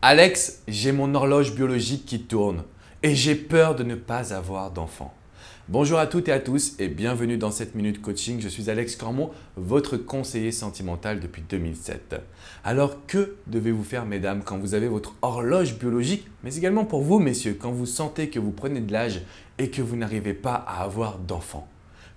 Alex, j'ai mon horloge biologique qui tourne et j'ai peur de ne pas avoir d'enfant. Bonjour à toutes et à tous et bienvenue dans cette Minute Coaching. Je suis Alex Cormon, votre conseiller sentimental depuis 2007. Alors que devez-vous faire mesdames quand vous avez votre horloge biologique, mais également pour vous messieurs, quand vous sentez que vous prenez de l'âge et que vous n'arrivez pas à avoir d'enfant?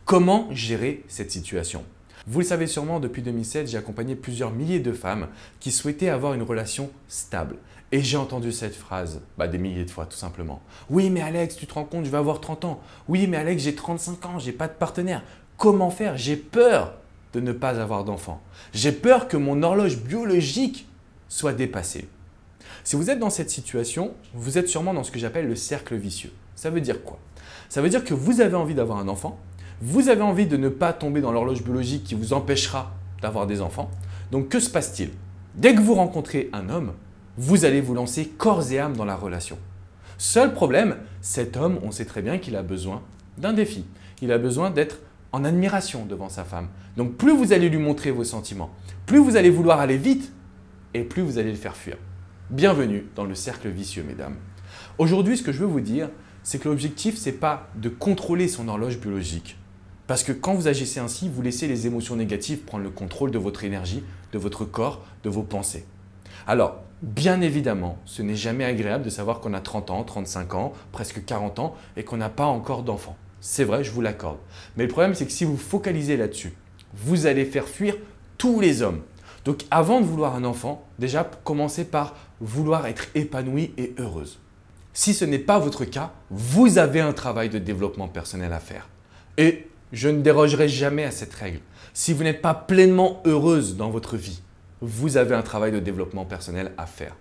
Comment gérer cette situation? Vous le savez sûrement, depuis 2007, j'ai accompagné plusieurs milliers de femmes qui souhaitaient avoir une relation stable. Et j'ai entendu cette phrase des milliers de fois tout simplement. Oui mais Alex, tu te rends compte, je vais avoir 30 ans. Oui mais Alex, j'ai 35 ans, j'ai pas de partenaire. Comment faire? J'ai peur de ne pas avoir d'enfant. J'ai peur que mon horloge biologique soit dépassée. Si vous êtes dans cette situation, vous êtes sûrement dans ce que j'appelle le cercle vicieux. Ça veut dire quoi? Ça veut dire que vous avez envie d'avoir un enfant. Vous avez envie de ne pas tomber dans l'horloge biologique qui vous empêchera d'avoir des enfants. Donc que se passe-t-il? Dès que vous rencontrez un homme, vous allez vous lancer corps et âme dans la relation. Seul problème, cet homme, on sait très bien qu'il a besoin d'un défi. Il a besoin d'être en admiration devant sa femme. Donc plus vous allez lui montrer vos sentiments, plus vous allez vouloir aller vite et plus vous allez le faire fuir. Bienvenue dans le cercle vicieux, mesdames. Aujourd'hui, ce que je veux vous dire, c'est que l'objectif, ce n'est pas de contrôler son horloge biologique. Parce que quand vous agissez ainsi, vous laissez les émotions négatives prendre le contrôle de votre énergie, de votre corps, de vos pensées. Alors, bien évidemment, ce n'est jamais agréable de savoir qu'on a 30 ans, 35 ans, presque 40 ans et qu'on n'a pas encore d'enfant. C'est vrai, je vous l'accorde. Mais le problème, c'est que si vous focalisez là-dessus, vous allez faire fuir tous les hommes. Donc, avant de vouloir un enfant, déjà, commencez par vouloir être épanouie et heureuse. Si ce n'est pas votre cas, vous avez un travail de développement personnel à faire. Et je ne dérogerai jamais à cette règle. Si vous n'êtes pas pleinement heureuse dans votre vie, vous avez un travail de développement personnel à faire.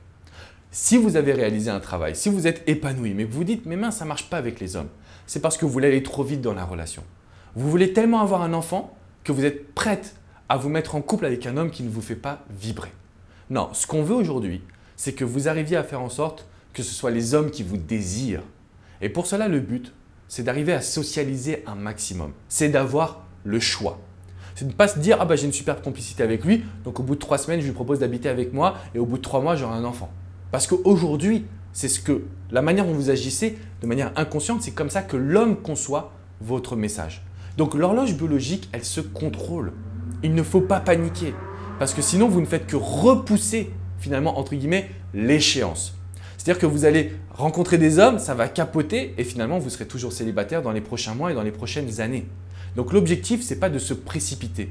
Si vous avez réalisé un travail, si vous êtes épanoui, mais que vous dites « mais mince, ça ne marche pas avec les hommes », c'est parce que vous voulez aller trop vite dans la relation. Vous voulez tellement avoir un enfant que vous êtes prête à vous mettre en couple avec un homme qui ne vous fait pas vibrer. Non, ce qu'on veut aujourd'hui, c'est que vous arriviez à faire en sorte que ce soit les hommes qui vous désirent. Et pour cela, le but, c'est d'arriver à socialiser un maximum. C'est d'avoir le choix. C'est de ne pas se dire « ah j'ai une superbe complicité avec lui, donc au bout de 3 semaines, je lui propose d'habiter avec moi et au bout de 3 mois, j'aurai un enfant ». Parce qu'aujourd'hui, c'est la manière dont vous agissez de manière inconsciente, c'est comme ça que l'homme conçoit votre message. Donc l'horloge biologique, elle se contrôle. Il ne faut pas paniquer parce que sinon, vous ne faites que repousser finalement, entre guillemets, l'échéance. C'est-à-dire que vous allez rencontrer des hommes, ça va capoter et finalement, vous serez toujours célibataire dans les prochains mois et dans les prochaines années. Donc l'objectif, ce n'est pas de se précipiter,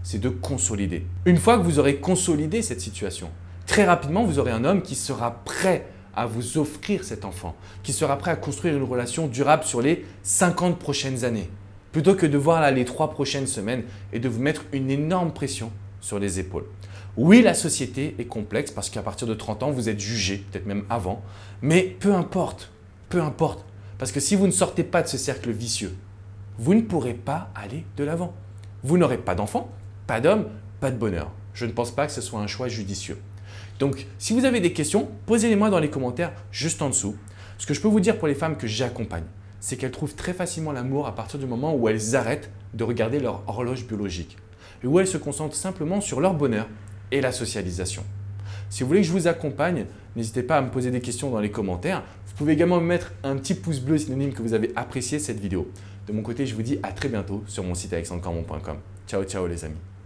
c'est de consolider. Une fois que vous aurez consolidé cette situation, très rapidement, vous aurez un homme qui sera prêt à vous offrir cet enfant, qui sera prêt à construire une relation durable sur les 50 prochaines années, plutôt que de voir là les 3 prochaines semaines et de vous mettre une énorme pression sur les épaules. Oui, la société est complexe parce qu'à partir de 30 ans, vous êtes jugé, peut-être même avant, mais peu importe, parce que si vous ne sortez pas de ce cercle vicieux, vous ne pourrez pas aller de l'avant. Vous n'aurez pas d'enfant, pas d'homme, pas de bonheur. Je ne pense pas que ce soit un choix judicieux. Donc, si vous avez des questions, posez-les-moi dans les commentaires juste en dessous. Ce que je peux vous dire pour les femmes que j'accompagne, c'est qu'elles trouvent très facilement l'amour à partir du moment où elles arrêtent de regarder leur horloge biologique et où elles se concentrent simplement sur leur bonheur et la socialisation. Si vous voulez que je vous accompagne, n'hésitez pas à me poser des questions dans les commentaires. Vous pouvez également me mettre un petit pouce bleu synonyme que vous avez apprécié cette vidéo. De mon côté, je vous dis à très bientôt sur mon site alexandrecormon.com. Ciao, ciao les amis.